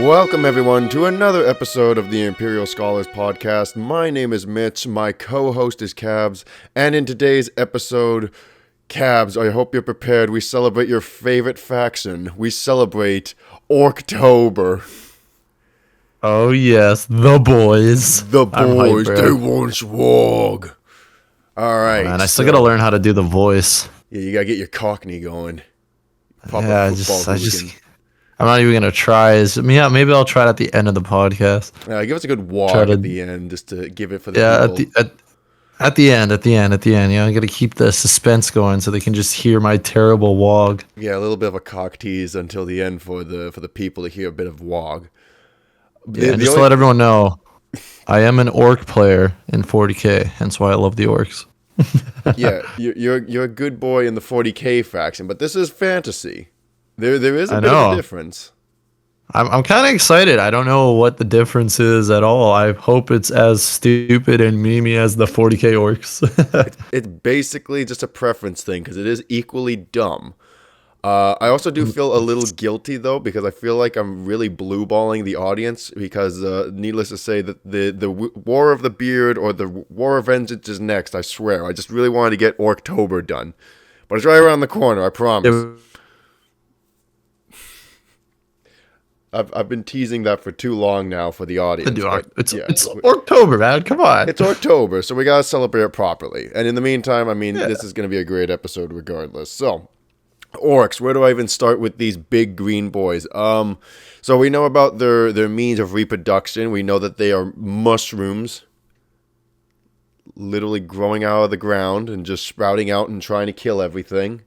Welcome, everyone, to another episode of the Imperial Scholars Podcast. My name is Mitch, my co-host is Cabs, and in today's episode, Cabs, I hope you're prepared. We celebrate your favorite faction. We celebrate Orktober. Oh yes, the boys. The boys, hyped, they want swag. Alright. Man, I still gotta learn how to do the voice. Yeah, you gotta get your Cockney going. Yeah, I'm not even gonna try. Maybe I'll try it at the end of the podcast. Give us a good wog at the end, just to give it for the people. At the end. Yeah, I gotta keep the suspense going so they can just hear my terrible wog. Yeah, a little bit of a cock tease until the end for the people to hear a bit of wog. Yeah, just to let everyone know, I am an orc player in 40k, hence why I love the orcs. Yeah, you're a good boy in the 40k faction, but this is fantasy. There is a bit of a difference. I'm kind of excited. I don't know what the difference is at all. I hope it's as stupid and memey as the 40k orcs. It's basically just a preference thing because it is equally dumb. I also do feel a little guilty though because I feel like I'm really blue-balling the audience because needless to say that the War of the Beard or the War of Vengeance is next. I swear. I just really wanted to get Orktober done, but it's right around the corner. I promise. I've been teasing that for too long now for the audience. It's Orktober, man. Come on. It's Orktober, so we gotta celebrate it properly. And in the meantime, I mean, This is gonna be a great episode regardless. So, orcs, where do I even start with these big green boys? So we know about their means of reproduction. We know that they are mushrooms, literally growing out of the ground and just sprouting out and trying to kill everything.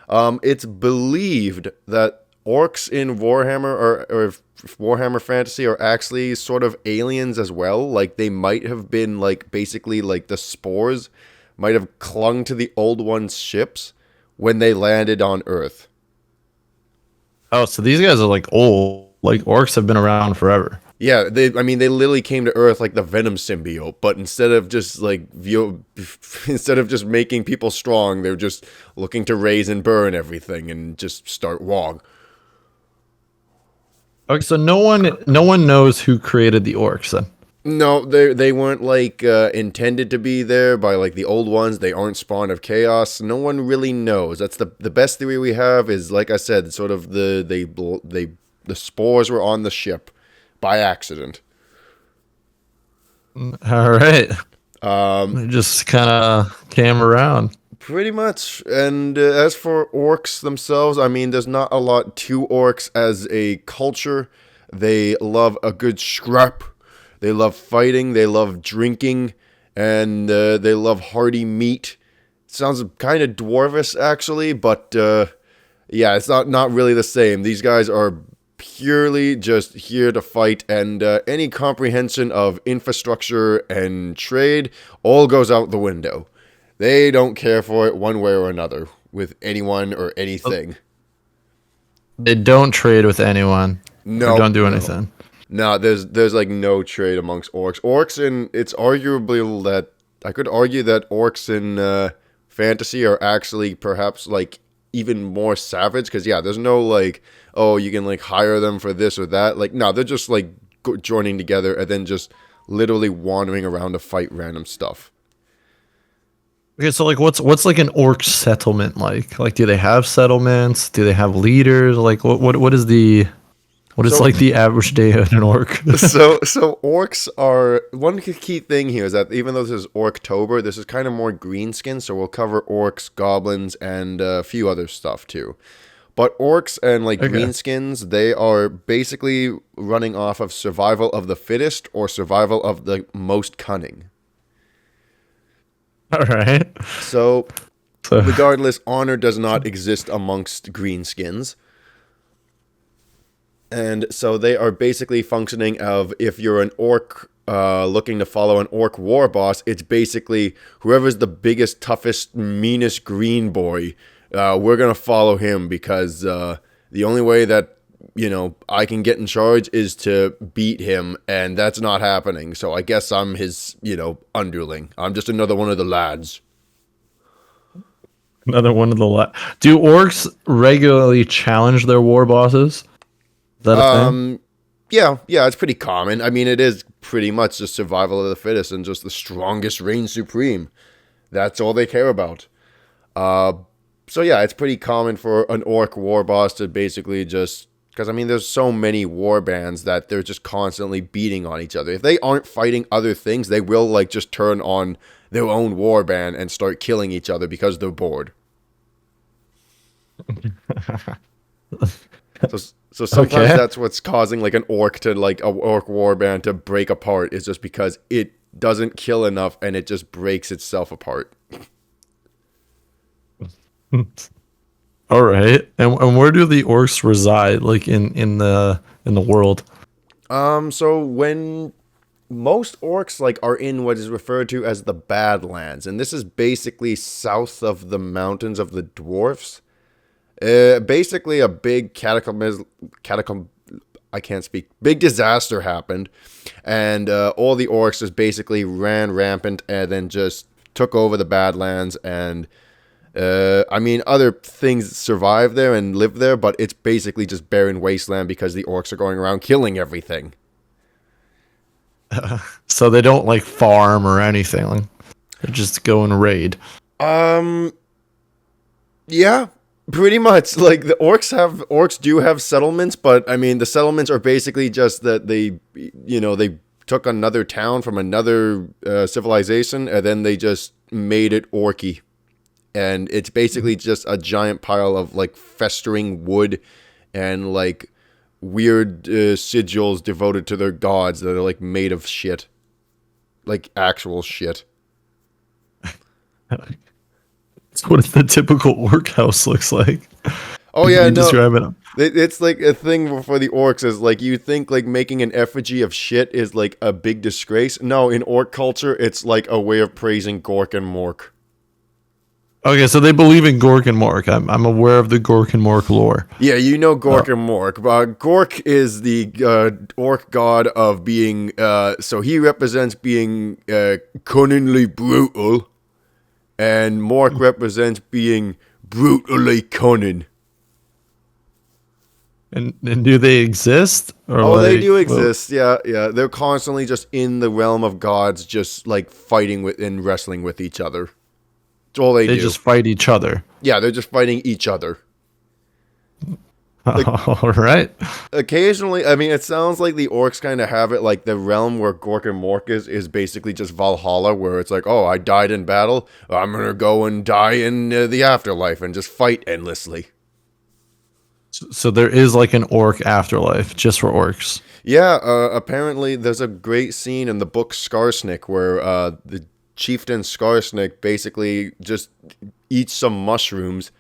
It's believed that orcs in Warhammer or Warhammer Fantasy are actually sort of aliens as well. Like, they might have been, like, basically, like, the spores might have clung to the old ones' ships when they landed on Earth. Oh, so these guys are, like, old. Like, orcs have been around forever. Yeah, they literally came to Earth like the Venom symbiote, but instead of just, making people strong, they're just looking to raise and burn everything and just start WAAAAGH. Okay, so no one knows who created the orcs then. No, they weren't intended to be there by like the old ones. They aren't spawn of chaos. No one really knows. That's the best theory we have is, like I said, sort of the spores were on the ship by accident. All right. They just kind of came around. Pretty much. And as for orcs themselves, I mean, there's not a lot to orcs as a culture. They love a good scrap. They love fighting. They love drinking. And they love hearty meat. It sounds kind of dwarvish, actually. But, yeah, it's not really the same. These guys are purely just here to fight. And any comprehension of infrastructure and trade all goes out the window. They don't care for it one way or another with anyone or anything. They don't trade with anyone. No. They don't do anything. No, there's like no trade amongst orcs. It's arguably that I could argue that orcs in fantasy are actually perhaps like even more savage because yeah, there's no like, oh, you can like hire them for this or that. Like, no, they're just like joining together and then just literally wandering around to fight random stuff. Okay, so like what's like an orc settlement like? Like, do they have settlements? Do they have leaders? Like what is the average day at an orc? so orcs are one key thing here is that even though this is Orktober, this is kind of more Greenskins, so we'll cover orcs, goblins, and a few other stuff too. But orcs and Greenskins, they are basically running off of survival of the fittest or survival of the most cunning. All right. So, regardless, honor does not exist amongst Greenskins. And so they are basically functioning of, if you're an orc looking to follow an orc war boss, it's basically whoever's the biggest, toughest, meanest green boy, we're going to follow him because the only way that, I can get in charge is to beat him, and that's not happening. So I guess I'm his, underling. I'm just another one of the lads. Another one of the Do orcs regularly challenge their war bosses? Is that a thing? Yeah, yeah, it's pretty common. I mean, it is pretty much just survival of the fittest and just the strongest reign supreme. That's all they care about. Uh, so yeah, it's pretty common for an orc war boss to basically just because I mean, there's so many war bands that they're just constantly beating on each other. If they aren't fighting other things, they will like just turn on their own war band and start killing each other because they're bored. So, so sometimes Okay. that's what's causing like an orc to like a orc warband to break apart is just because it doesn't kill enough and it just breaks itself apart. All right. And where do the orcs reside, like in the world? So when most orcs like are in what is referred to as the Badlands, and this is basically south of the mountains of the dwarfs. Basically a big catacomb I can't speak. Big disaster happened, and all the orcs just basically ran rampant and then just took over the Badlands. And I mean, other things survive there and live there, but it's basically just barren wasteland because the orcs are going around killing everything. So they don't like farm or anything. Like, they just go and raid. Um, yeah, pretty much. Like the orcs do have settlements, but I mean the settlements are basically just that they took another town from another civilization and then they just made it orky, and it's basically just a giant pile of like festering wood and like weird sigils devoted to their gods that are like made of shit, like actual shit. That's what the typical orc house looks like. Oh Can yeah, you no. describe it? It's like a thing for the orcs is like you think like making an effigy of shit is like a big disgrace. No, in orc culture, it's like a way of praising Gork and Mork. Okay, so they believe in Gork and Mork. I'm aware of the Gork and Mork lore. Yeah, you know Gork Oh, and Mork. Gork is the orc god of being. So he represents being cunningly brutal, and Mork represents being brutally cunning. and do they exist or Oh, they do well, exist. Yeah, yeah. They're constantly just in the realm of gods, just like fighting with and wrestling with each other. That's all they they do. just fight each other? Yeah, they're just fighting each other. Like All right. occasionally, I mean, it sounds like the orcs kind of have it like the realm where Gork and Mork is basically just Valhalla, where it's like, oh, I died in battle, I'm gonna go and die in the afterlife and just fight endlessly. So there is like an orc afterlife just for orcs. Yeah, apparently there's a great scene in the book Skarsnik where the chieftain Skarsnik basically just eats some mushrooms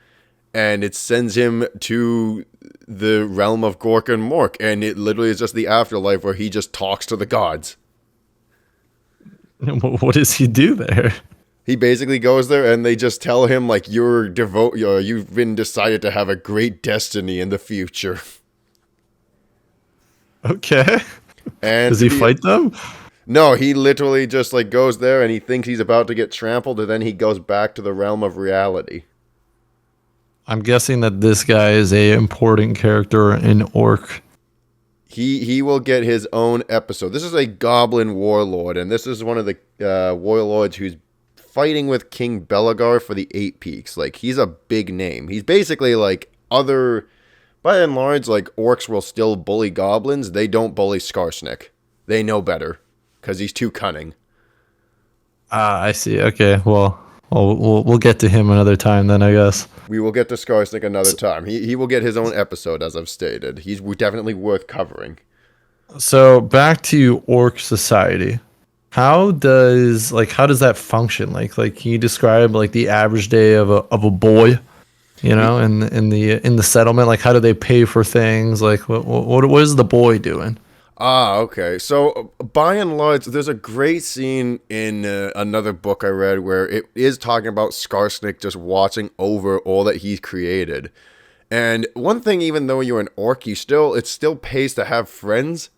and it sends him to the realm of Gork and Mork, and it literally is just the afterlife where he just talks to the gods. What does he do there? He basically goes there and they just tell him like you've been decided to have a great destiny in the future. Okay. And Does he fight them? no, he literally just like goes there and he thinks he's about to get trampled and then he goes back to the realm of reality. I'm guessing that this guy is a important character in Orc. He will get his own episode. This is a goblin warlord, and this is one of the warlords who's fighting with King Belagar for the Eight Peaks. Like, he's a big name. He's basically like other, by and large, like orcs will still bully goblins. They don't bully Skarsnik. They know better because he's too cunning. Ah, I see. Okay, well, we'll get to him another time then, I guess. We will get to Skarsnik another time. He will get his own episode, as I've stated. He's definitely worth covering. So back to Orc society. How does that function? Like can you describe like the average day of a boy, in the settlement? Like how do they pay for things? Like what is the boy doing? Ah, okay. So, by and large, there's a great scene in another book I read where it is talking about Skarsnik just watching over all that he's created. And one thing, even though you're an orc, it still pays to have friends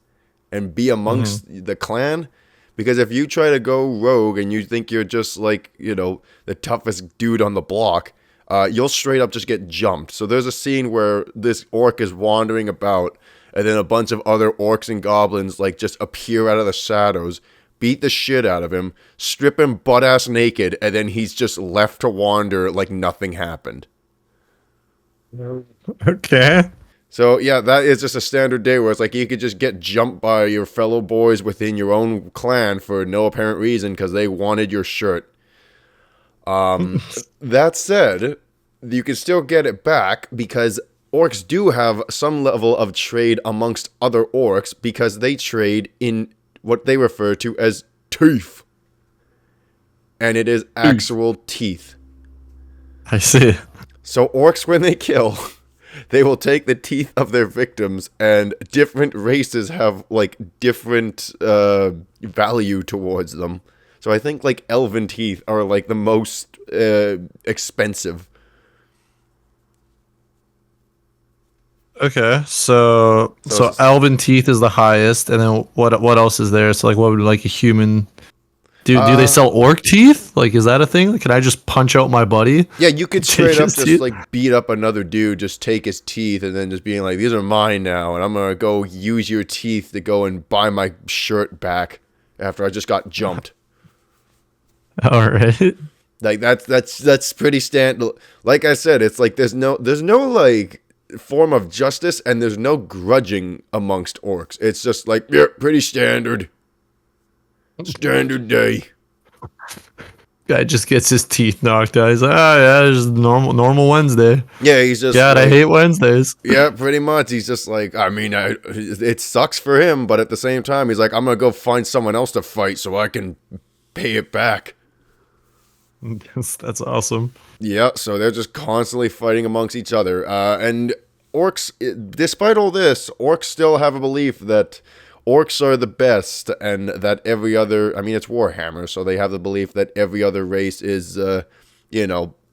and be amongst the clan. Because if you try to go rogue and you think you're just like, the toughest dude on the block, you'll straight up just get jumped. So there's a scene where this orc is wandering about, and then a bunch of other orcs and goblins like just appear out of the shadows, beat the shit out of him, strip him butt-ass naked, and then he's just left to wander like nothing happened. Okay. So yeah, that is just a standard day where it's like you could just get jumped by your fellow boys within your own clan for no apparent reason because they wanted your shirt. That said, you can still get it back because orcs do have some level of trade amongst other orcs because they trade in what they refer to as teeth. And it is actual teeth. I see. So orcs, when they kill, they will take the teeth of their victims, and different races have like different value towards them. So I think like elven teeth are like the most expensive. Okay, so elven teeth is the highest, and then what else is there? So like, what would like a human? Do they sell orc teeth? Like, is that a thing? Like, can I just punch out my buddy? Yeah, you could straight up just teeth? like beat up another dude, just take his teeth, and then just being like, "These are mine now," and I'm gonna go use your teeth to go and buy my shirt back after I just got jumped. All right. Like that's pretty standard. Like I said, it's like there's no like form of justice, and there's no grudging amongst orcs. It's just like, yeah, pretty standard. Standard day. Guy just gets his teeth knocked out. He's like, yeah, it's just normal Wednesday. Yeah, he's just God, like, I hate Wednesdays. Yeah, pretty much. He's just like, I mean, it sucks for him, but at the same time, he's like, I'm gonna go find someone else to fight so I can pay it back. That's awesome. Yeah, so they're just constantly fighting amongst each other. And orcs, despite all this, orcs still have a belief that orcs are the best, and that every other, I mean, it's Warhammer, so they have the belief that every other race is,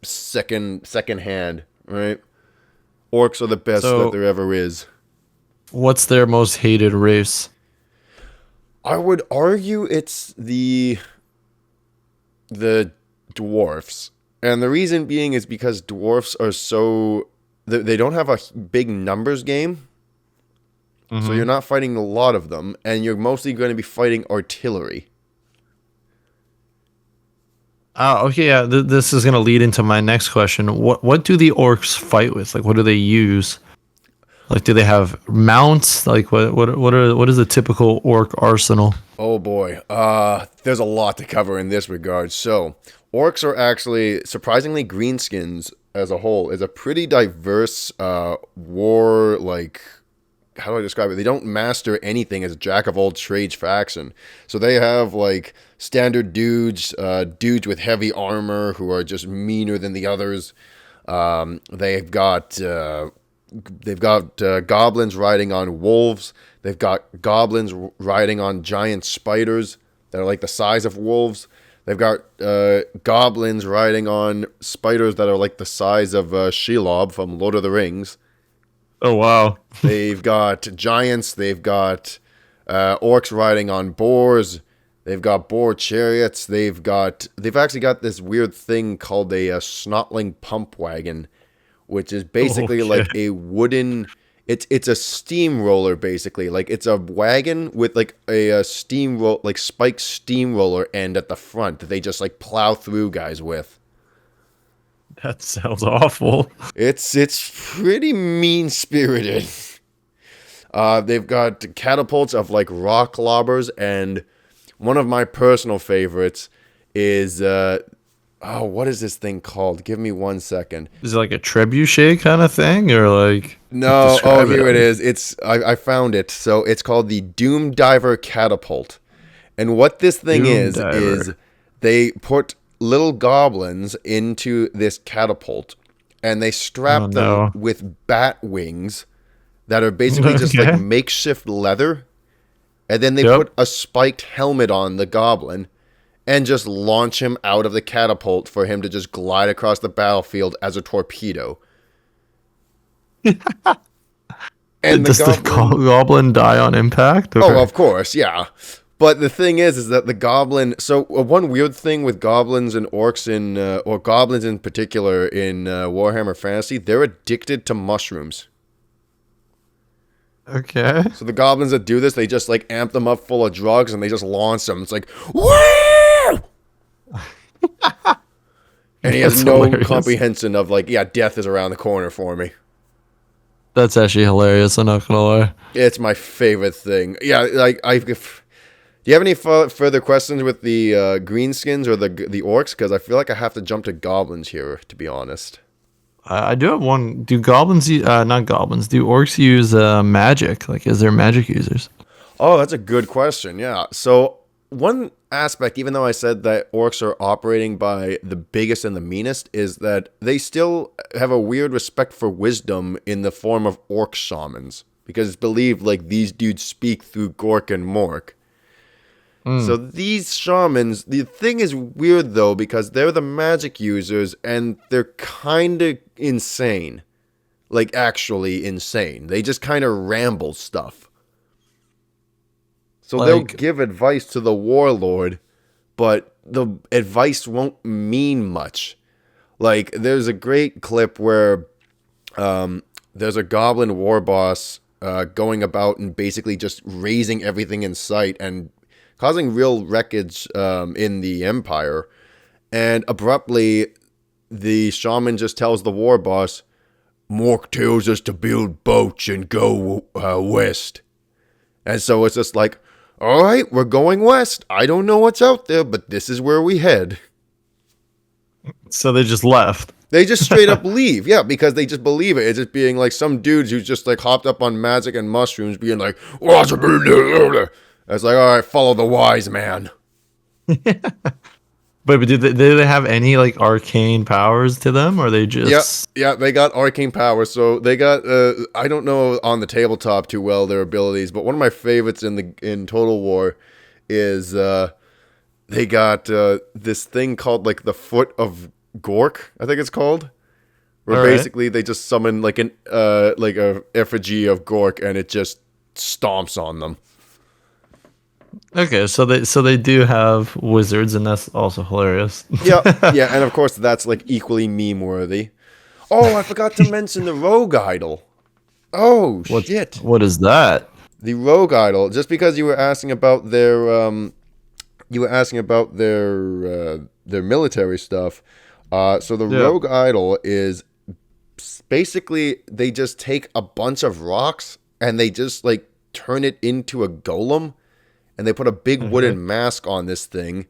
second hand, right? Orcs are the best that there ever is. What's their most hated race? I would argue it's the dwarfs. And the reason being is because dwarfs are so, they don't have a big numbers game. So you're not fighting a lot of them, and you're mostly going to be fighting artillery. Oh, okay. Yeah, this is going to lead into my next question. What do the orcs fight with? Like, what do they use? Like, do they have mounts? Like, what is the typical orc arsenal? Oh boy, there's a lot to cover in this regard. So, orcs are actually, surprisingly, Greenskins as a whole is a pretty diverse war, like, how do I describe it? They don't master anything as a jack of all trades faction. So they have like standard dudes with heavy armor who are just meaner than the others. They've got goblins riding on wolves. They've got goblins riding on giant spiders that are like the size of wolves. They've got goblins riding on spiders that are like the size of Shelob from Lord of the Rings. Oh, wow. They've got giants. They've got orcs riding on boars. They've got boar chariots. They've actually got this weird thing called a snotling pump wagon, which is basically like a wooden. It's a steamroller basically. Like it's a wagon with like a spiked steamroller end at the front that they just like plow through guys with. That sounds awful. It's pretty mean-spirited. They've got catapults of like rock lobbers, and one of my personal favorites is what is this thing called? Give me 1 second. Is it like a trebuchet kind of thing, or like? No, here it is. I found it. So it's called the Doom Diver Catapult, and what this thing is they put little goblins into this catapult, and they strap them with bat wings that are basically just like makeshift leather, and then they put a spiked helmet on the goblin and just launch him out of the catapult for him to just glide across the battlefield as a torpedo. And does the goblin die on impact? Oh, of course, yeah. But the thing is that the goblin. So one weird thing with goblins and orcs or goblins in particular in Warhammer Fantasy, they're addicted to mushrooms. Okay. So the goblins that do this, they just like amp them up full of drugs and they just launch them. It's like, woo! And he has That's no hilarious. comprehension of like, yeah, death is around the corner for me. That's actually hilarious. I'm not gonna lie. It's my favorite thing. Yeah, like if, do you have any further questions with the greenskins or the orcs? Because I feel like I have to jump to goblins here, to be honest. I do have one. Do goblins? Not goblins. Do orcs use magic? Like, is there magic users? Oh, that's a good question. Yeah. So one aspect, even though I said that orcs are operating by the biggest and the meanest, is that they still have a weird respect for wisdom in the form of orc shamans, because it's believed like these dudes speak through Gork and Mork. So these shamans, the thing is weird though, because they're the magic users and they're kind of insane. Like actually insane. They just kind of ramble stuff. So they'll give advice to the warlord, but the advice won't mean much. Like there's a great clip where there's a goblin war boss going about and basically just razing everything in sight and causing real wreckage in the Empire. And abruptly, the shaman just tells the war boss, Mork tells us to build boats and go west. And so it's just like, all right, we're going west. I don't know what's out there, but this is where we head. So they just left. They just straight up leave. Yeah, because they just believe it. It's just being like some dudes who's just like hopped up on magic and mushrooms being like, it's like, all right, follow the wise man. But do they have any like arcane powers to them, or they just? Yeah, they got arcane powers. So they got I don't know on the tabletop too well their abilities, but one of my favorites in Total War is they got this thing called like the Foot of Gork, I think it's called. Where basically they just summon like a effigy of Gork and it just stomps on them. Okay, so they do have wizards, and that's also hilarious. Yeah, and of course that's like equally meme worthy. Oh, I forgot to mention the rogue idol. Oh shit! What is that? The rogue idol. Just because you were asking about their their military stuff. So the rogue idol is basically they just take a bunch of rocks and they just like turn it into a golem. And they put a big wooden mask on this thing.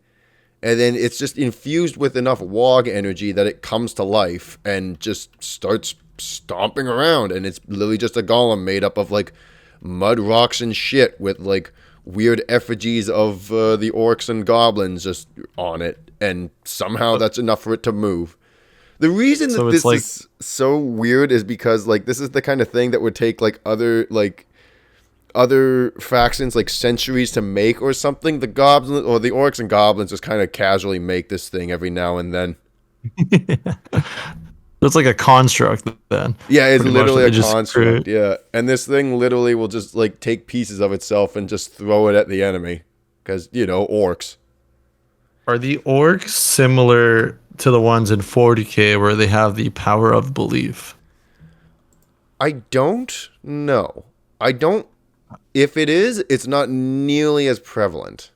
And then it's just infused with enough WAAAAGH energy that it comes to life and just starts stomping around. And it's literally just a golem made up of like mud rocks and shit with like weird effigies of the orcs and goblins just on it. And somehow that's enough for it to move. The reason that this is so weird is because like this is the kind of thing that would take like other factions like centuries to make or something. The goblins or the orcs and goblins just kind of casually make this thing every now and then. It's like a construct then. Yeah, it's literally a construct. Yeah, and this thing literally will just like take pieces of itself and just throw it at the enemy because orcs. Are the orcs similar to the ones in 40K where they have the power of belief? I don't know. If it is, it's not nearly as prevalent.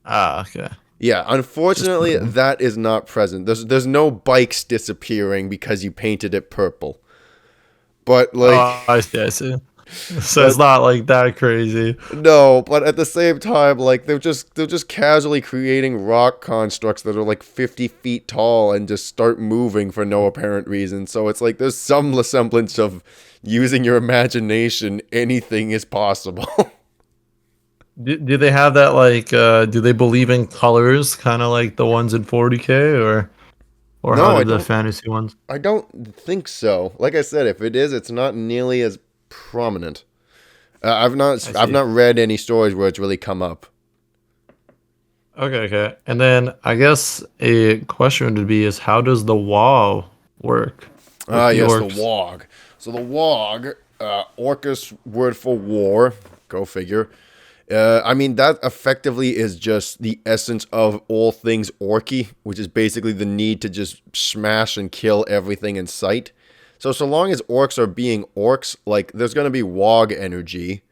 Okay. Yeah, unfortunately, that is not present. There's no bikes disappearing because you painted it purple. But like, I see. So it's not like that crazy. No, but at the same time, like they're just casually creating rock constructs that are like 50 feet tall and just start moving for no apparent reason. So it's like there's some semblance of using your imagination. Anything is possible. Do they have that like? Do they believe in colors, kind of like the ones in 40K, or No, how do the fantasy ones? I don't think so. Like I said, if it is, it's not nearly as prominent. I've not read any stories where it's really come up. Okay. And then I guess a question would be is how does the WAAAAGH work? Yes, the WAAAAGH. So the WAAAGH, Orcish word for war, go figure, I mean, that effectively is just the essence of all things orky, which is basically the need to just smash and kill everything in sight. So long as orcs are being orcs, like, there's going to be WAAAAGH energy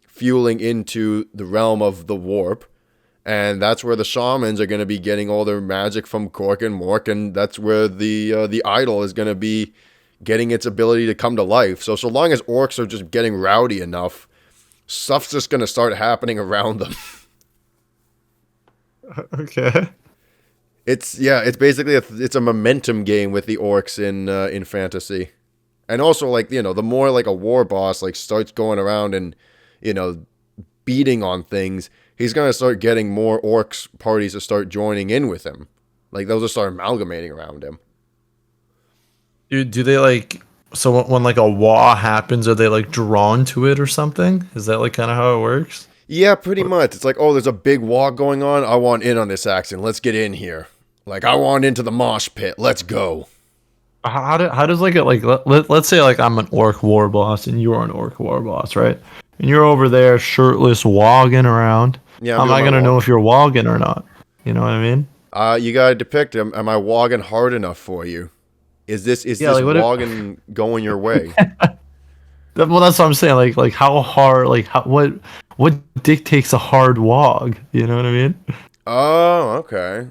fueling into the realm of the warp. And that's where the shamans are going to be getting all their magic from Cork and Mork, and that's where the idol is going to be getting its ability to come to life. So long as orcs are just getting rowdy enough, stuff's just going to start happening around them. Okay. It's basically it's a momentum game with the orcs in fantasy. And also, like, the more like a war boss like starts going around and, beating on things, he's going to start getting more orcs parties to start joining in with him. Like, they'll just start amalgamating around him. Do they like, so when like a WAAAAGH happens, are they like drawn to it or something? Is that like kind of how it works? Yeah, pretty much. It's like, oh, there's a big walk going on. I want in on this action. Let's get in here. Like, I want into the mosh pit. Let's go. How does like it like let's say like I'm an orc war boss and you're an orc war boss, right? And you're over there shirtless wogging around. Yeah, how am I gonna know if you're wogging or not? You know what I mean? You gotta depict him. Am I wogging hard enough for you? Is this like, wogging going your way? Well, that's what I'm saying. Like how hard? Like what dictates a hard wog? You know what I mean? Oh, okay.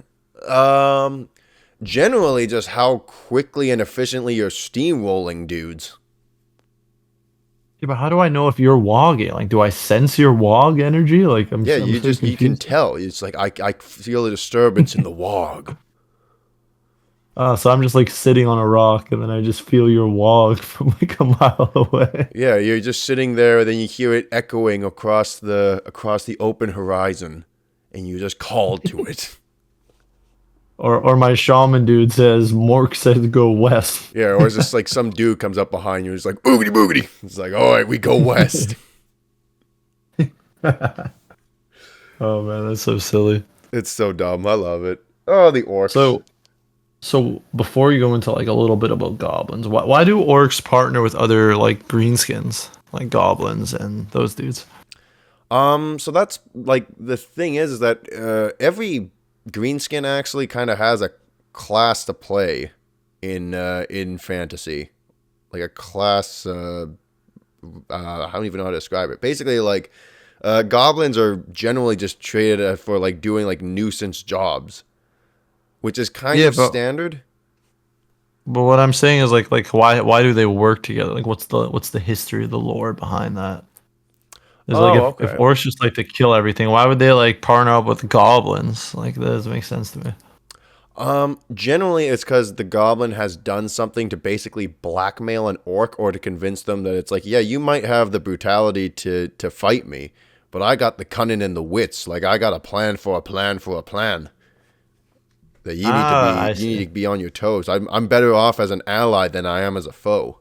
Generally, just how quickly and efficiently you're steamrolling dudes. Yeah, but how do I know if you're wogging? Like, do I sense your wog energy? Like, I'm Yeah, so you confused. can tell. It's like I feel a disturbance in the wog. So I'm just like sitting on a rock, and then I just feel your wog from like a mile away. Yeah, you're just sitting there, then you hear it echoing across the open horizon, and you just call to it. Or my shaman dude says, Mork said to go west. Yeah, or it's just like some dude comes up behind you, and he's like, boogity boogity. It's like, all right, we go west. Oh man, that's so silly. It's so dumb. I love it. Oh, the orcs. So before you go into like a little bit about goblins, why do orcs partner with other like greenskins, like goblins and those dudes? So that's like the thing is that every greenskin actually kind of has a class to play in fantasy, like a class. I don't even know how to describe it. Basically, like goblins are generally just traded for like doing like nuisance jobs, which is kind of standard. But what I'm saying is like why do they work together? Like what's the history, the lore behind that? It's if orcs just like to kill everything, why would they like partner up with goblins? Like that doesn't make sense to me. Generally it's because the goblin has done something to basically blackmail an orc or to convince them that it's like, yeah, you might have the brutality to fight me, but I got the cunning and the wits. Like I got a plan for a plan for a plan. That you need to be on your toes. I'm better off as an ally than I am as a foe.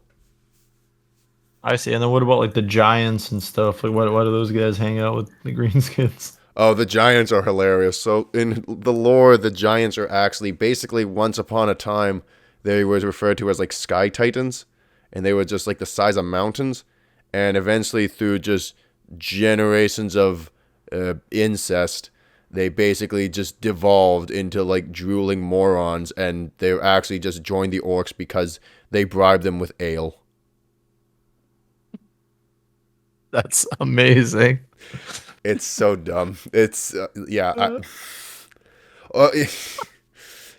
I see. And then what about like the giants and stuff? Like why do those guys hang out with the greenskins? Oh, the giants are hilarious. So in the lore, the giants are actually basically once upon a time they were referred to as like sky titans, and they were just like the size of mountains, and eventually through just generations of incest, they basically just devolved into like drooling morons, and they actually just joined the orcs because they bribed them with ale. That's amazing. It's so dumb. It's yeah,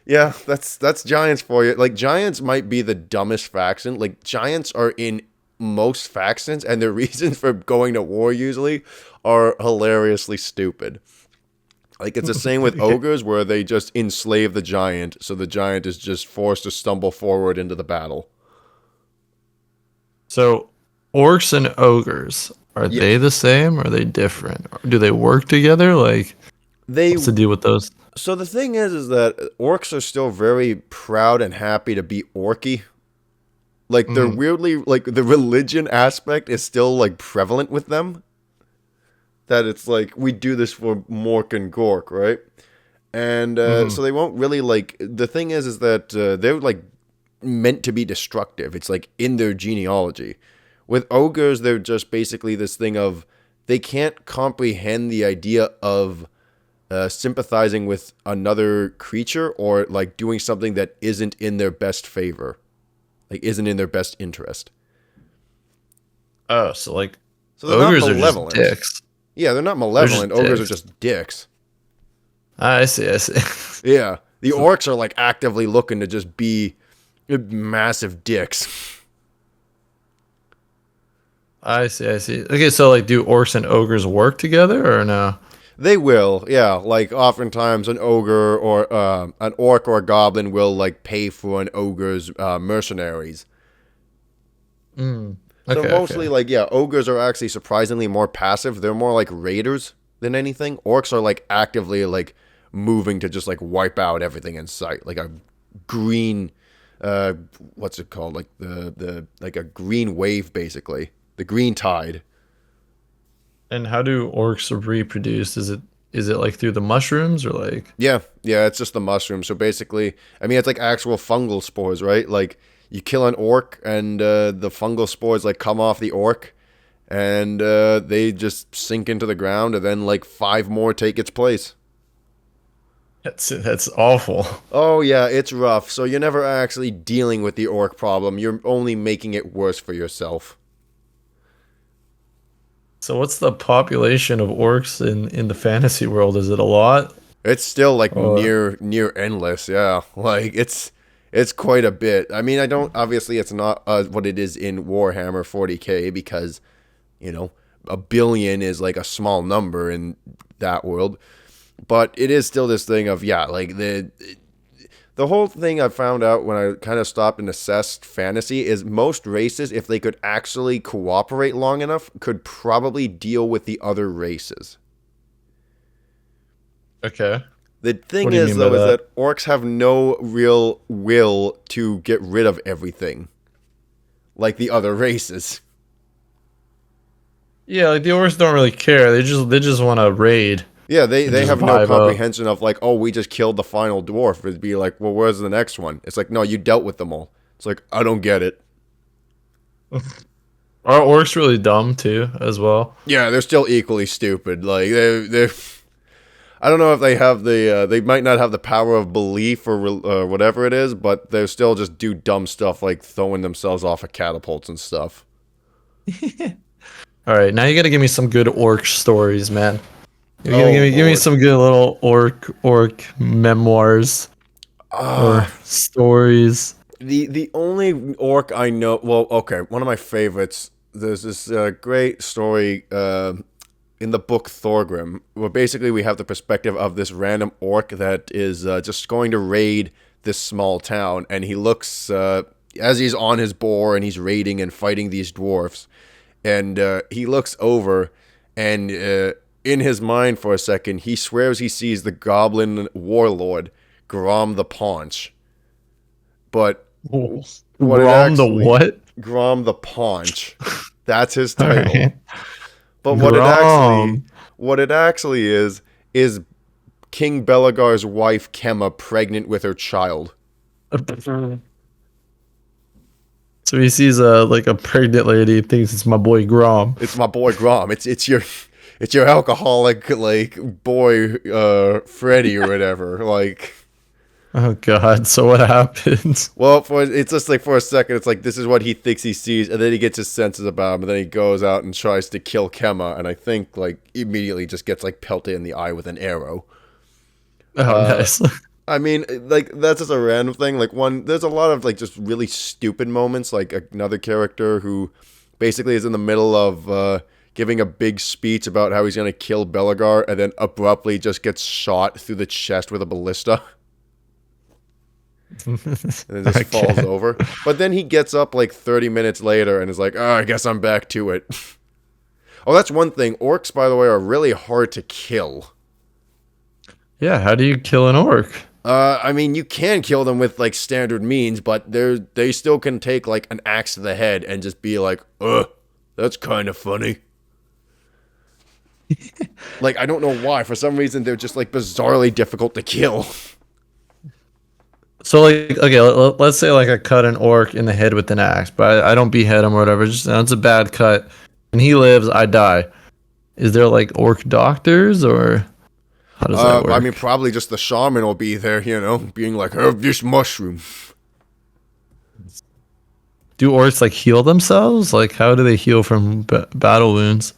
yeah. That's giants for you. Like giants might be the dumbest faction. Like giants are in most factions, and their reasons for going to war usually are hilariously stupid. Like it's the same with ogres, where they just enslave the giant, so the giant is just forced to stumble forward into the battle. So orcs and ogres, are they the same or are they different? Do they work together? Like what's the deal with those? So the thing is that orcs are still very proud and happy to be orky. Like they're weirdly like the religion aspect is still like prevalent with them. That it's like we do this for Mork and Gork, right? And so they won't really like. The thing is that they're like meant to be destructive. It's like in their genealogy. With ogres, they're just basically this thing of they can't comprehend the idea of sympathizing with another creature or like doing something that isn't in their best favor, like isn't in their best interest. Oh, so like So they're not ogres are just malevolent. dicks. Yeah, they're not They're just malevolent. Ogres are dicks. just dicks. I see. I see. Yeah, the orcs are like actively looking to just be massive dicks. I see. I see. Okay, so like, do orcs and ogres work together or no? They will, yeah. Like oftentimes, an ogre or an orc or a goblin will like pay for an ogre's mercenaries. Mm. So Okay. mostly, Okay. like, yeah, ogres are actually surprisingly more passive. They're more like raiders than anything. Orcs are like actively like moving to just like wipe out everything in sight, like a green, uh, what's it called? Like the like a green wave, basically, the green tide. And how do orcs reproduce? Is it like through the mushrooms or like? Yeah, yeah, it's just the mushroom. So basically, I mean, it's like actual fungal spores, right? Like you kill an orc, and the fungal spores like come off the orc, and they just sink into the ground, and then like five more take its place. That's awful. Oh yeah, it's rough. So you're never actually dealing with the orc problem. You're only making it worse for yourself. So what's the population of orcs in the fantasy world? Is it a lot? It's still like Or near endless. Yeah, like it's quite a bit. I mean, I don't obviously it's not what it is in Warhammer 40K because you know a billion is like a small number in that world, but it is still this thing of yeah, like the whole thing I found out when I kind of stopped and assessed fantasy is most races, if they could actually cooperate long enough, could probably deal with the other races. okay. The thing What do you is, mean by though, is that? that orcs have no real will to get rid of everything, like the other races. Yeah, like the orcs don't really care. They just want to raid Yeah, and they just have no vibe out. comprehension of like, oh, we just killed the final dwarf. It'd be like, well, where's the next one? It's like, no, you dealt with them all. It's like, I don't get it. Are orcs really dumb too, as well? Yeah, they're still equally stupid. Like they're I don't know if they have the they might not have the power of belief or whatever it is, but they still just do dumb stuff like throwing themselves off of catapults and stuff. All right, now you got to give me some good orc stories, man. Oh Give me Lord. some good little orc memoirs or stories. The only orc I know, well, okay, one of my favorites. There's this great story in the book Thorgrim, where basically we have the perspective of this random orc that is just going to raid this small town, and he looks as he's on his boar and he's raiding and fighting these dwarfs, and he looks over, and in his mind for a second, he swears he sees the goblin warlord Grom the Paunch, but what it Grom the actually what? Grom the Paunch. That's his All title. right. But Grom. what it actually is King Belagar's wife Kemma pregnant with her child. So he sees a like a pregnant lady, thinks it's my boy Grom. It's my boy Grom. It's your alcoholic like boy Freddy or whatever. Like Oh God! So what happens? well, it's just like for a second, it's like this is what he thinks he sees, and then he gets his senses about him, and then he goes out and tries to kill Kemma, and I think like immediately just gets like pelted in the eye with an arrow. Oh, nice. I mean, like that's just a random thing. Like there's a lot of like just really stupid moments. Like another character who basically is in the middle of giving a big speech about how he's gonna kill Belagar, and then abruptly just gets shot through the chest with a ballista, and it just falls Okay. over. But then he gets up like 30 minutes later and is like, "Oh, I guess I'm back to it." Oh, that's one thing. Orcs, by the way, are really hard to kill. Yeah. How do you kill an orc? I mean, you can kill them with like standard means, but they still can take like an axe to the head and just be like, that's kind of funny. Like, I don't know why. For some reason, they're just like bizarrely difficult to kill. So like, okay, let's say like I cut an orc in the head with an axe, but I don't behead him or whatever. Just it's a bad cut, and he lives, I die. is there like orc doctors or how does that I mean, work? probably just the shaman will be there, being like, have this mushroom. Do orcs like heal themselves? Like how do they heal from battle wounds?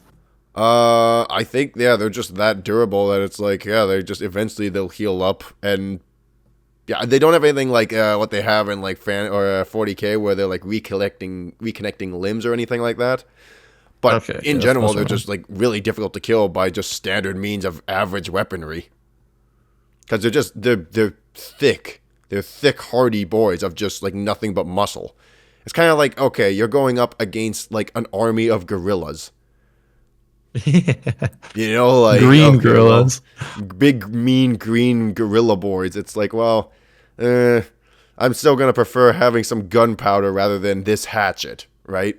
I think, yeah, they're just that durable that it's like, yeah, they just eventually they'll heal up. And yeah, they don't have anything like what they have in like 40K where they're like reconnecting limbs or anything like that. But Okay, in yeah, that's general, most they're of them. just like really difficult to kill by just standard means of average weaponry. Because they're thick. They're thick, hardy boys of just like nothing but muscle. It's kind of like, okay, you're going up against like an army of gorillas. Like, Green okay, well, gorillas. big, mean, green gorilla boys. It's like, well, I'm still going to prefer having some gunpowder rather than this hatchet, right?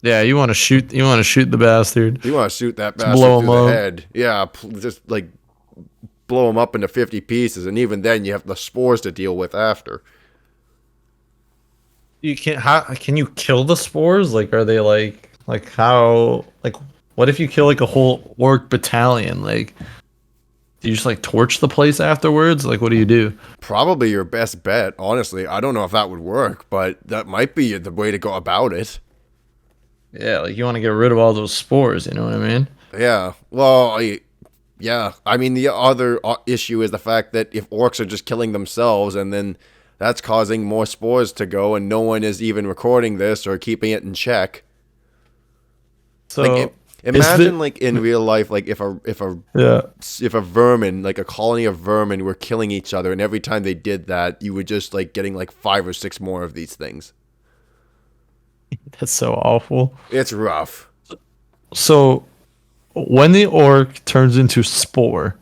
Yeah, you want to shoot the bastard. You want to shoot that Just blow bastard them through the up. head. Yeah, just like blow him up into 50 pieces. And even then, you have the spores to deal with after. You can't. How can you kill the spores? Like, are they like how like what if you kill like a whole orc battalion? Like, do you just like torch the place afterwards? Like, what do you do? Probably your best bet, honestly. I don't know if that would work, but that might be the way to go about it. Yeah, like you want to get rid of all those spores. You know what I mean? Yeah. Well, yeah. I mean, the other issue is the fact that if orcs are just killing themselves, and then that's causing more spores to go, and no one is even recording this or keeping it in check. Like, So is imagine, the like in real life, like yeah. if a vermin, like a colony of vermin, were killing each other, and every time they did that, you would just like getting like 5 or 6 more of these things. That's so awful. It's rough. So when the orc turns into spore,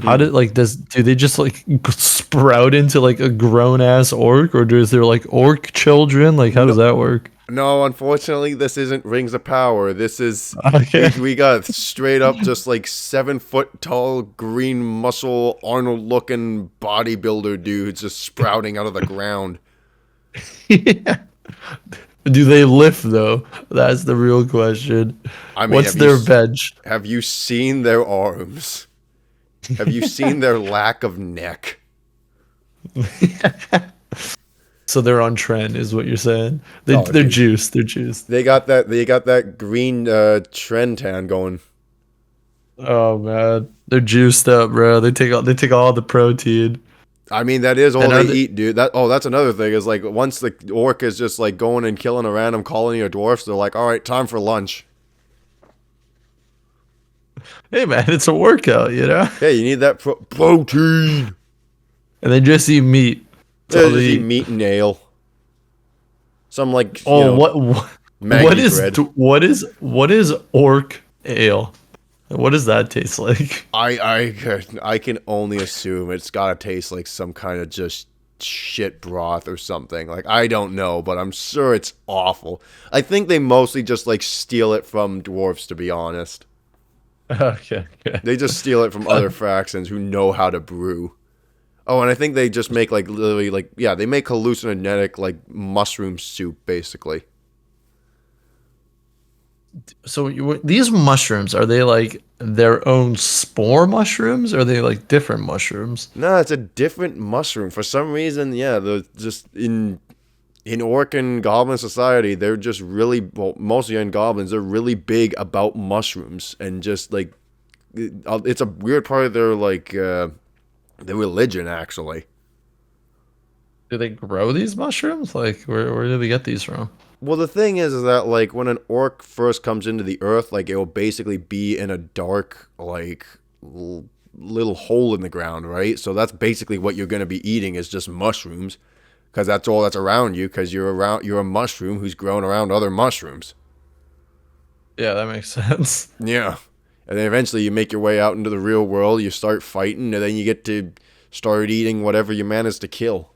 how did like do they just like sprout into like a grown ass orc, or is there like orc children? Like how does No, that work? no, unfortunately, this isn't Rings of Power. This is Okay. we got straight up just like 7 foot tall, green muscle, Arnold looking bodybuilder dudes just sprouting out of the ground. Yeah. Do they lift though? That's the real question. I mean, What's their bench? have you seen their arms? Have you seen their lack of neck? So they're on trend, is what you're saying. Oh, They're dude, juiced. They're juiced. they got that green trend tan going. Oh man, they're juiced up, bro. They take all the protein. I mean, that is all And they are they, eat, dude. That's another thing is like once the orc is just like going and killing a random colony of dwarfs, they're like, all right, time for lunch. hey man, it's a workout, you know. Hey, you need that protein. And they just eat meat. That's Yeah, all they just eat eat. meat and ale. Some like Oh, Maggie bread. what is orc ale? What does that taste like? I can only assume it's gotta taste like some kind of just shit broth or something. Like I don't know, but I'm sure it's awful. I think they mostly just like steal it from dwarves, to be honest. Okay, okay. They just steal it from other factions who know how to brew. Oh, and I think they just make like literally like yeah, they make hallucinogenic like mushroom soup basically. So these mushrooms, are they like their own spore mushrooms, or are they like different mushrooms? No, it's a different mushroom. For some reason, yeah, the just in orc and goblin society, they're just really well, mostly in goblins, they're really big about mushrooms and just like it's a weird part of their like their religion actually. Do they grow these mushrooms? Like where do they get these from? Well, the thing is that like when an orc first comes into the earth, like it will basically be in a dark like little hole in the ground, right? So that's basically what you're going to be eating is just mushrooms, because that's all that's around you. Because you're a mushroom who's grown around other mushrooms. Yeah, that makes sense. Yeah, and then eventually you make your way out into the real world. You start fighting, and then you get to start eating whatever you manage to kill.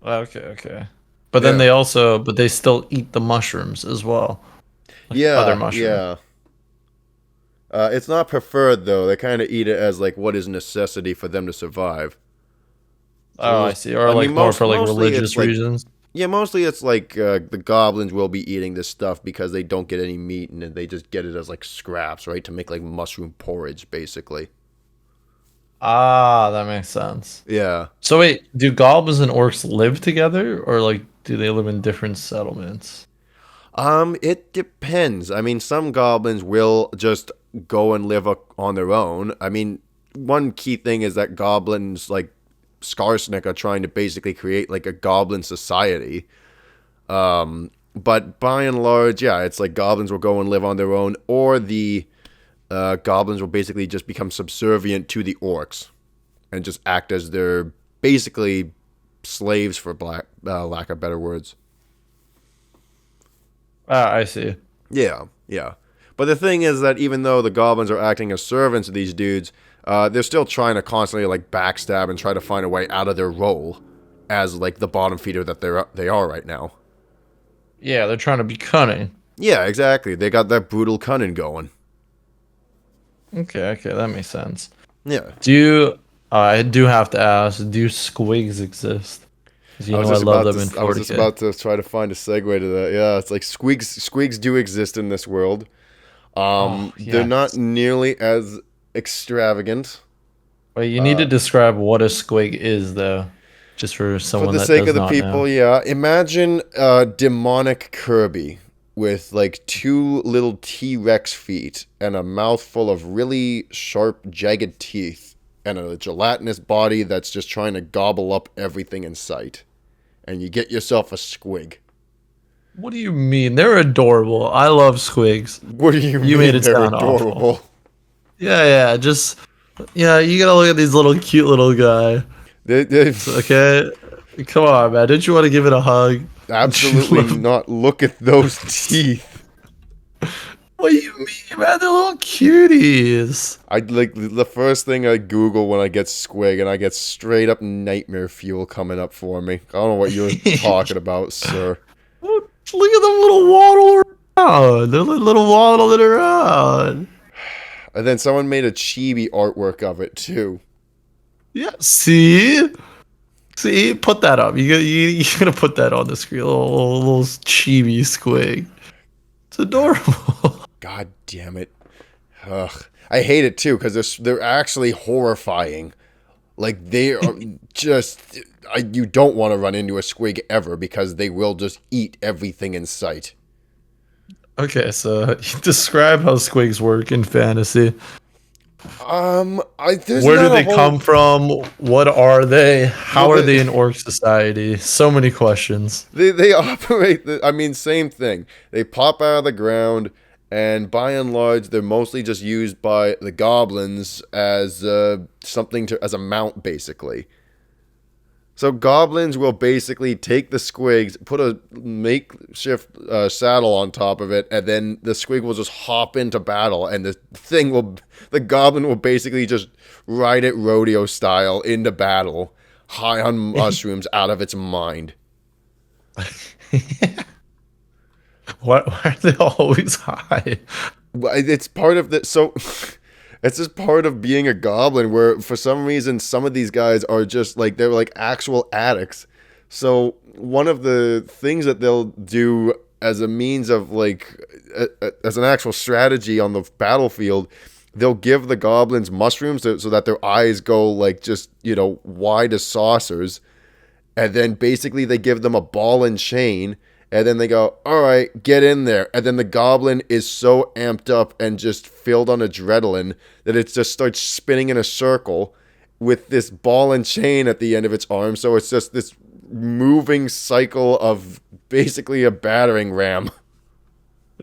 Okay, okay. But then Yeah. but they still eat the mushrooms as well. Other Yeah, mushrooms. yeah. It's not preferred though. They kind of eat it as like what is necessity for them to survive. So Oh, I see. Or I like mean, more for like mostly religious it's like reasons. Yeah, mostly it's like the goblins will be eating this stuff because they don't get any meat and then they just get it as like scraps, right? To make like mushroom porridge, basically. Ah, that makes sense. Yeah. So wait, do goblins and orcs live together, or like do they live in different settlements? It depends. I mean, some goblins will just go and live on their own. I mean, one key thing is that goblins like Skarsnik are trying to basically create like a goblin society. But by and large, yeah, it's like goblins will go and live on their own, or the goblins will basically just become subservient to the orcs and just act as their basically slaves, for lack of better words. Ah, I see. Yeah, yeah. But the thing is that even though the goblins are acting as servants of these dudes, they're still trying to constantly like backstab and try to find a way out of their role as like the bottom feeder that they are right now. Yeah, they're trying to be cunning. Yeah, exactly. They got that brutal cunning going. Okay, okay, that makes sense. Yeah. Do you? I do have to ask. Do squigs exist? Because you know I love them in I was just 40K. about to try to find a segue to that. Yeah, it's like squigs do exist in this world. Oh They're not yes. nearly as extravagant. Wait, you need to describe what a squig is, though, just for For someone the that sake does of the not know. people, yeah. Imagine demonic Kirby with like two little T-Rex feet and a mouth full of really sharp, jagged teeth and a gelatinous body that's just trying to gobble up everything in sight. And you get yourself a squig. What do you mean? They're adorable. I love squigs. What do you You made mean it they're sound awful. adorable? Yeah, yeah. Just yeah, you gotta look at these little cute little guy. They Okay, come on, man. Didn't you want to give it a hug? absolutely not. Look at those teeth. What do you mean, man? They're little cuties. I like the first thing I Google when I get squig, and I get straight up nightmare fuel coming up for me. I don't know what you're talking about, sir. Look at them little waddle around. They're little waddling around. And then someone made a chibi artwork of it too. Yeah. See, put that up. You're gonna put that on the screen. Little chibi squig. It's adorable. God damn it! Ugh, I hate it too because they're actually horrifying. Like they are just. You don't want to run into a squig ever because they will just eat everything in sight. Okay, so describe how squigs work in fantasy. There's Where do not a they whole. come from? What are they? How Well, are they in orc society? So many questions. They operate. I mean, same thing. They pop out of the ground, and by and large, they're mostly just used by the goblins as something to as a mount, basically. So goblins will basically take the squigs, put a makeshift saddle on top of it, and then the squig will just hop into battle, and the goblin will basically just ride it rodeo style into battle, high on mushrooms, out of its mind. Why are they always high? It's part of the so. It's just part of being a goblin where for some reason some of these guys are just like they're like actual addicts. So one of the things that they'll do as a means of like as an actual strategy on the battlefield, they'll give the goblins mushrooms so that their eyes go like just, wide as saucers, and then basically they give them a ball and chain, and then they go, all right, get in there. And then the goblin is so amped up and just filled on adrenaline that it just starts spinning in a circle with this ball and chain at the end of its arm. So it's just this moving cycle of basically a battering ram.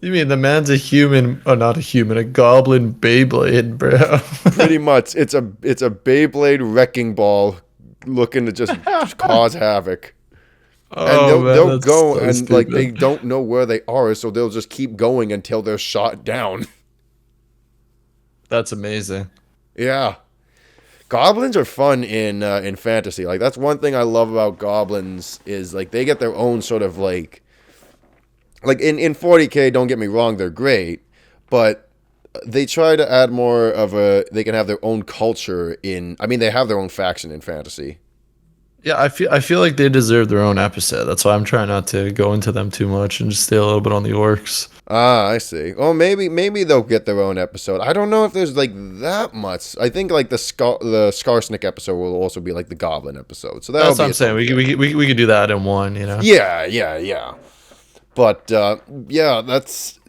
You mean the man's a human, or not a human, a goblin Beyblade, bro? Pretty much. It's a Beyblade wrecking ball looking to just cause havoc. And Oh man, they'll that's go so and like they stupid. don't know where they are, so they'll just keep going until they're shot down. That's amazing. Yeah. Goblins are fun in fantasy. Like that's one thing I love about goblins is like they get their own sort of like in 40K, don't get me wrong, they're great, but they try to add more of they can have their own culture they have their own faction in fantasy. Yeah, I feel like they deserve their own episode. That's why I'm trying not to go into them too much and just stay a little bit on the orcs. Ah, I see. Oh, maybe they'll get their own episode. I don't know if there's like that much. I think like the Skarsnik episode will also be like the Goblin episode. So that'll That's what be I'm its saying. own thing. We could do that in one, you know. Yeah, yeah, yeah. But yeah, that's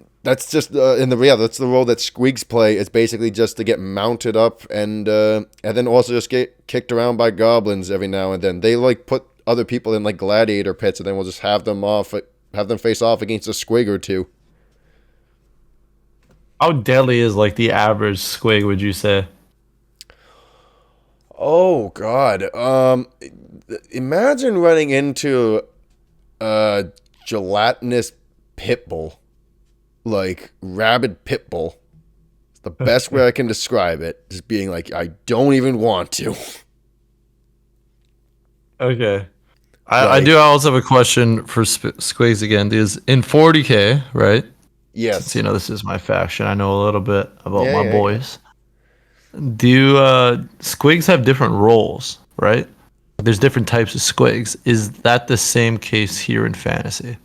just that's the role that Squigs play. It's basically just to get mounted up and then also just get kicked around by goblins every now and then. They like put other people in like gladiator pits, and then we'll just have them face off against a squig or two. How deadly is like the average squig? Would you say? Oh God. Imagine running into a gelatinous pit bull, like rabid pit bull. It's the best way I can describe it. Just being like, I don't even want to. Okay. I Like, do also have a question for Squigs again. Is in 40K, right? Since yes. this is my faction, I know a little bit about Yeah, my yeah, yeah. boys. Do Squigs have different roles, right? There's different types of Squigs. Is that the same case here in fantasy?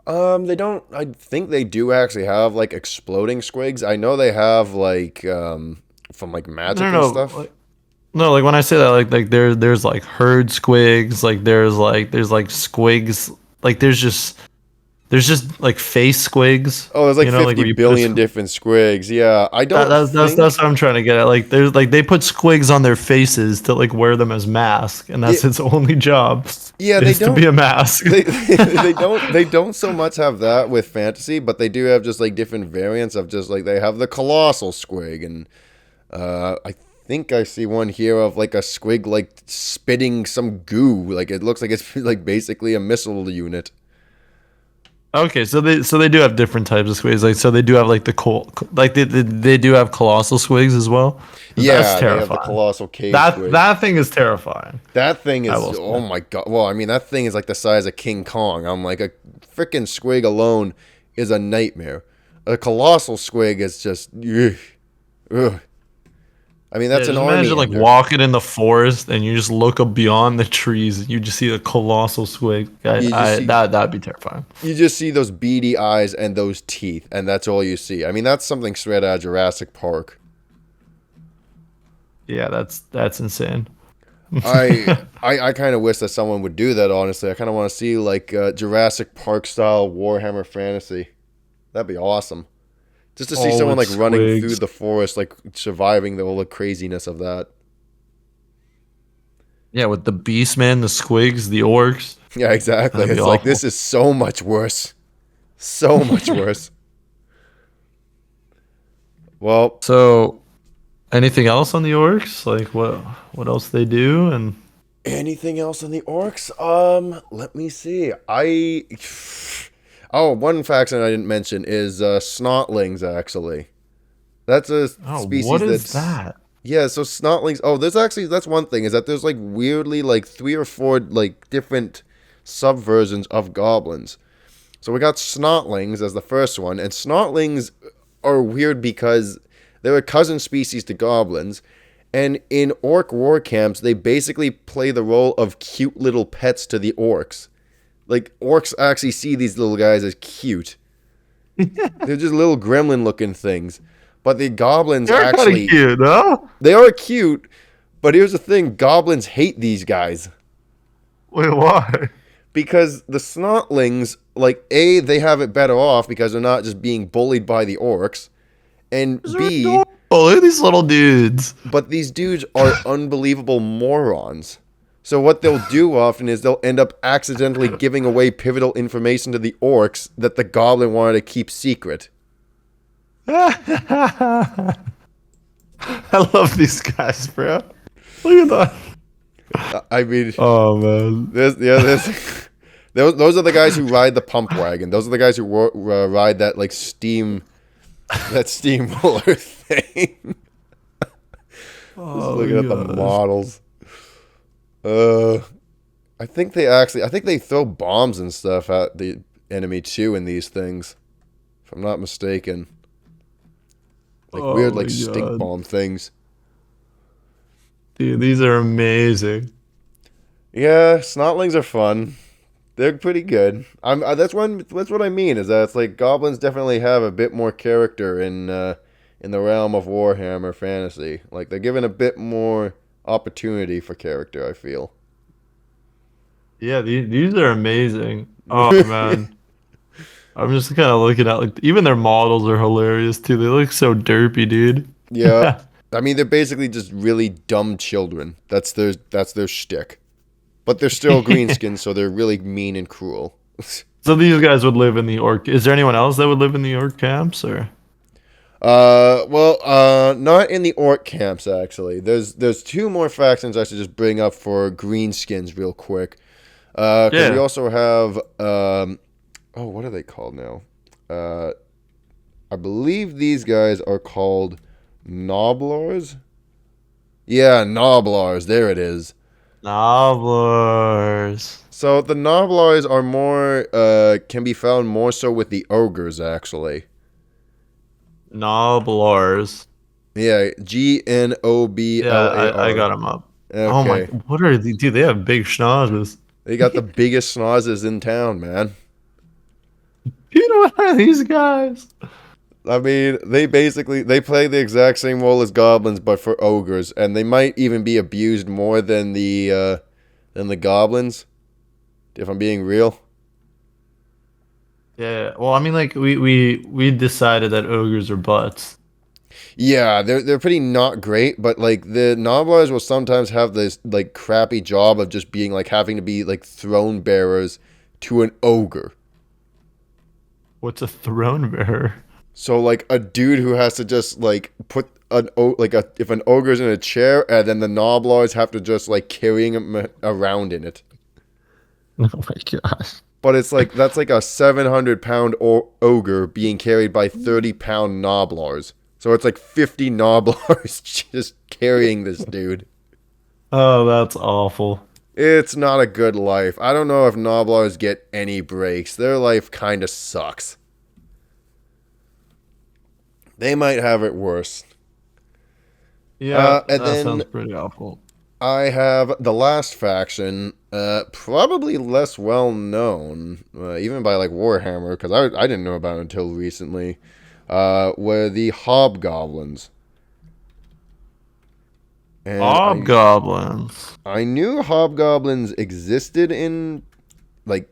They don't. I think they do actually have like exploding squigs. I know they have like from like magic No, and no, stuff. no. Like when I say that, like there's like herd Squigs, like there's like Squigs, like there's just like face Squigs, Oh, there's like like 50 where you put a billion different squigs. Yeah, I That, don't that's think. what I'm trying to get at. Like there's like they put squigs on their faces to like wear them as masks, and Yeah, that's its only job yeah, they is to don't. be a mask. They don't so much have that with fantasy, but they do have just like different variants of just like they have the colossal squig, and I think I see one here of like a squig like spitting some goo, like it looks like it's like basically a missile unit. Okay, so they do have different types of squigs. Like so they do have like they do have colossal squigs as well. That's Yeah, they have the terrifying. colossal cave That squig. that thing is terrifying. That thing I is, will oh say. my god. Well, I mean, that thing is like the size of King Kong. I'm like, a freaking squig alone is a nightmare. A colossal squig is just, ugh, ugh. I mean, Yeah, that's an just army imagine like ender. walking in the forest and you just look up beyond the trees and you just see a colossal squig. You just see, That'd be terrifying. you just see those beady eyes and those teeth, and that's all you see. I mean, that's something straight out of Jurassic Park. Yeah, that's insane. I kind of wish that someone would do that. Honestly, I kind of want to see like Jurassic Park style Warhammer fantasy. That'd be awesome. Just to see All someone with like running through squigs. the forest, like surviving all the craziness of that. Yeah, with the beastmen, the squigs, the orcs. Yeah, exactly. That'd be It's like awful. this is so much worse. So much worse. Well, So, anything else on the orcs? Like what else they do? And anything else on the orcs? Let me see. Oh, one faction I didn't mention is snotlings actually. That's a oh, what species is that's that? yeah, so snotlings. Oh, there's actually that's one thing is that there's like weirdly like three or four like different subversions of goblins. So we got snotlings as the first one, and snotlings are weird because they're a cousin species to goblins, and in orc war camps they basically play the role of cute little pets to the orcs. Like orcs actually see these little guys as cute. They're just little gremlin looking things. But the goblins They're kind of actually cute, huh? they are cute, but here's the thing, goblins hate these guys. Wait, why? Because the snotlings, like, A, they have it better off because they're not just being bullied by the orcs. And They're B, adorable. Look at these little dudes. but these dudes are unbelievable morons. So what they'll do often is they'll end up accidentally giving away pivotal information to the orcs that the goblin wanted to keep secret. I love these guys, bro. Look at that. I mean, Oh man. those are the guys who ride the pump wagon. Those are the guys who ride that like that steamroller thing. Just Oh looking at the gosh. models. I think they throw bombs and stuff at the enemy too in these things, if I'm not mistaken. Like Oh weird, my like stink god. bomb things. Dude, these are amazing. Yeah, snotlings are fun. They're pretty good. That's what I mean is that it's like goblins definitely have a bit more character in the realm of Warhammer fantasy. Like they're given a bit more opportunity for character, I feel. Yeah, these are amazing. Oh man, I'm just kind of looking at like even their models are hilarious too. They look so derpy, dude. Yeah. I mean, they're basically just really dumb children. That's their shtick. But they're still greenskins, so they're really mean and cruel. So these guys would live in the orc. Is there anyone else that would live in the orc camps or? Not in the orc camps actually. There's two more factions I should just bring up for greenskins real quick. Because we Yeah, also have oh, what are they called now? Uh, I believe these guys are called Noblars. Yeah, Noblars. There it is. nobblers, So the Noblars are more can be found more so with the ogres actually. nobblers. Yeah, Yeah, I Gnoblar. got them up. Oh my, Okay. what are these? Dude, they have big schnozzes. They got the biggest snozzes in town, man. Dude, what are these guys? I mean, they play the exact same role as goblins, but for ogres, and they might even be abused more than the goblins. If I'm being real. Yeah, well, I mean, like we decided that ogres are butts. Yeah, they're pretty not great, but like the Noblars will sometimes have this like crappy job of just being like having to be like throne bearers to an ogre. What's a throne bearer? So like a dude who has to just like put like a if an ogre's in a chair and then the Noblars have to just like carrying him around in it. Oh my gosh. But it's like that's like a 700 pound ogre being carried by 30 pound Noblars. So it's like 50 Noblars just carrying this dude. Oh, that's awful. It's not a good life. I don't know if Noblars get any breaks. Their life kind of sucks. They might have it worse. Yeah, And that then sounds pretty awful. I have the last faction, probably less well known, even by like Warhammer, because I didn't know about it until recently, were the Hobgoblins. And Hobgoblins. I knew Hobgoblins existed in like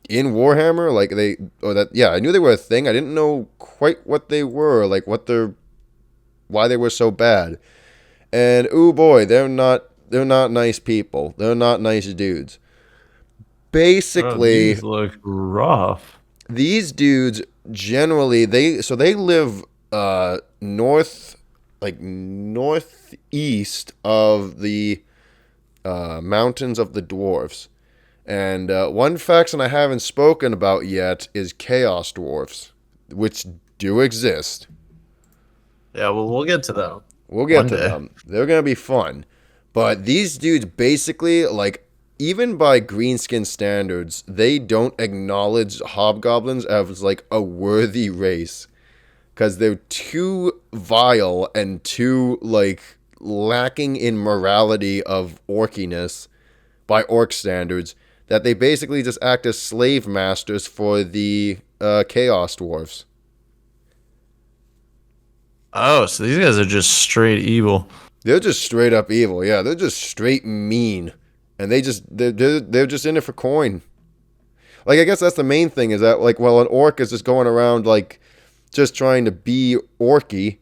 in Warhammer, like they or that yeah, I knew they were a thing. I didn't know quite what they were, like what they're why they were so bad. And oh boy, they're not nice people. They're not nice dudes. Oh, Basically, these look rough. these dudes generally they live north like northeast of the mountains of the dwarfs. And one faction I haven't spoken about yet is Chaos Dwarfs, which do exist. Yeah, well, we'll get to them We'll get one to day. them. They're going to be fun. But these dudes basically, like, even by Greenskin standards, they don't acknowledge hobgoblins as, like, a worthy race. Because they're too vile and too, like, lacking in morality of orkiness by orc standards that they basically just act as slave masters for the Chaos Dwarfs. Oh, so these guys are just straight evil. They're just straight up evil. Yeah, they're just straight mean, and they're just in it for coin. Like I guess that's the main thing is that like well an orc is just going around like just trying to be orky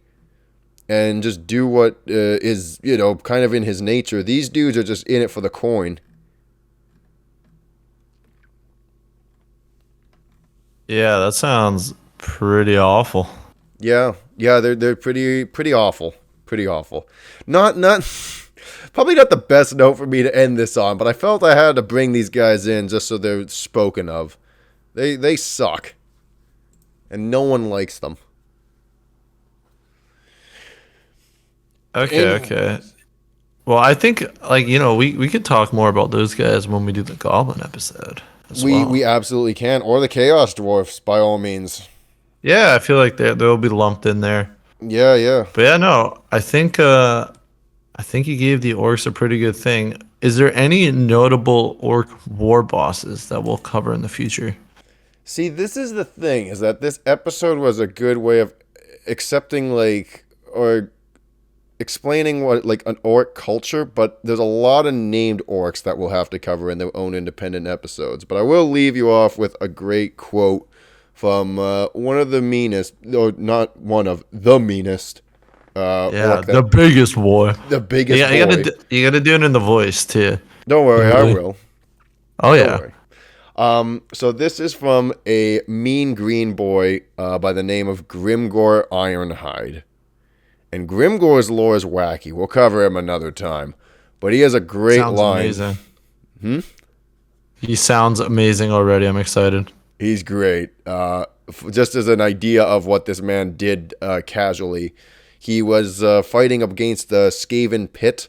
and just do what is kind of in his nature. These dudes are just in it for the coin. Yeah, that sounds pretty awful. Yeah, yeah, they're pretty awful, pretty awful. Not probably not the best note for me to end this on, but I felt I had to bring these guys in just so they're spoken of. They suck, and no one likes them. Okay, Anyway, okay. Well, I think like we could talk more about those guys when we do the Goblin episode as we well. absolutely can, or the Chaos Dwarfs by all means. Yeah, I feel like they'll be lumped in there. Yeah, yeah. But yeah, no, I think you gave the orcs a pretty good thing. is there any notable orc war bosses that we'll cover in the future? See, this is the thing, is that this episode was a good way of accepting, like, or explaining what, like, an orc culture, but there's a lot of named orcs that we'll have to cover in their own independent episodes. But I will leave you off with a great quote from one of the meanest, or not one of, the meanest, Yeah, orc the biggest war. the biggest Yeah, boy. you gotta do it in the voice too. Don't worry, I Really? will. Oh Don't yeah. worry. So this is from a mean green boy by the name of Grimgor Ironhide. And Grimgor's lore is wacky. We'll cover him another time. But he has a great Sounds line. amazing. He sounds amazing already. I'm excited. He's great. Just as an idea of what this man did casually, he was fighting against the Skaven Pit,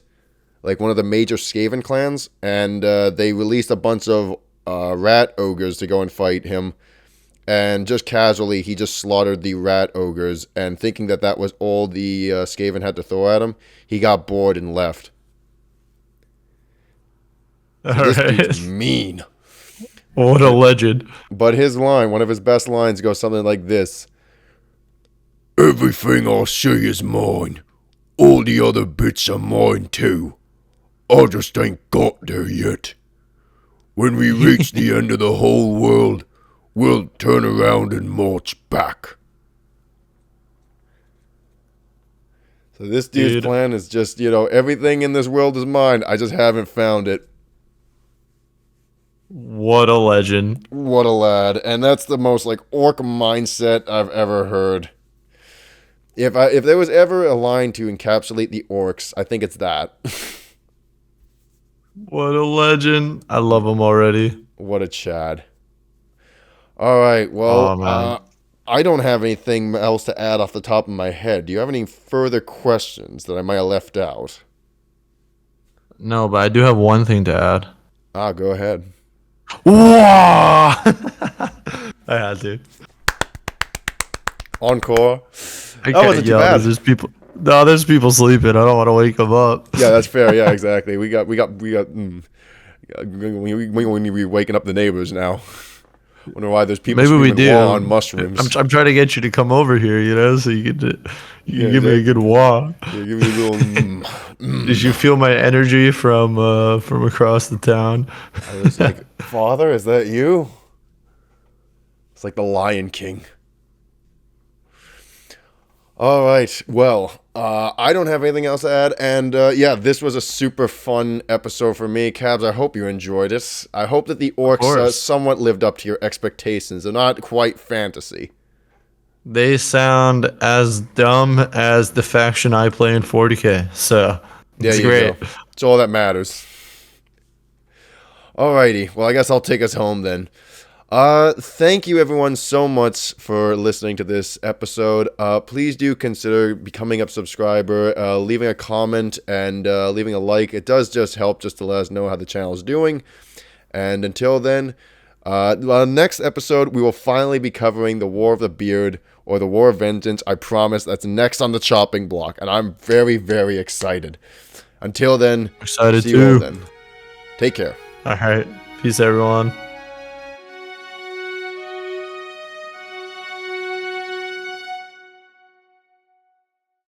like one of the major Skaven clans, and they released a bunch of rat ogres to go and fight him. And just casually, he just slaughtered the rat ogres, and thinking that that was all the Skaven had to throw at him, he got bored and left. All This right. dude's mean. What a legend. But his line, one of his best lines, goes something like this. Everything I see is mine. All the other bits are mine too. I just ain't got there yet. When we reach the end of the whole world, we'll turn around and march back. So this dude's Dude. plan is just, everything in this world is mine. I just haven't found it. What a legend. What a lad. And that's the most, like, orc mindset I've ever heard. If there was ever a line to encapsulate the orcs, I think it's that. What a legend. I love him already. What a Chad. All right, well, Oh, man. I don't have anything else to add off the top of my head. Do you have any further questions that I might have left out? No, but I do have one thing to add. Go ahead. Whoa! I had to. Encore. I That wasn't too yell bad. 'cause there's people. No, there's people sleeping. I don't want to wake them up. Yeah, that's fair. Yeah, exactly. We got. We need to be waking up the neighbors now. Wonder why there's people Maybe we screaming do. "Wah" on mushrooms. I'm trying to get you to come over here, so you can give me a good wah. Yeah, give me a little. Did you feel my energy from across the town? I was like, Father, is that you? It's like the Lion King. All right. Well, I don't have anything else to add. And yeah, this was a super fun episode for me. Cabs, I hope you enjoyed it. I hope that the orcs course. somewhat lived up to your expectations. They're not quite fantasy. They sound as dumb as the faction I play in 40K. So it's great. Go. It's all that matters. Alrighty. Well, I guess I'll take us home then. Thank you everyone so much for listening to this episode. Please do consider becoming a subscriber, leaving a comment, and leaving a like. It does just help just to let us know how the channel is doing. And until then, next episode, we will finally be covering the War of the Beard, or the War of Vengeance. I promise that's next on the chopping block, and I'm very, very excited. Until then, Excited see you all too. then. Take care. All right. Peace, everyone.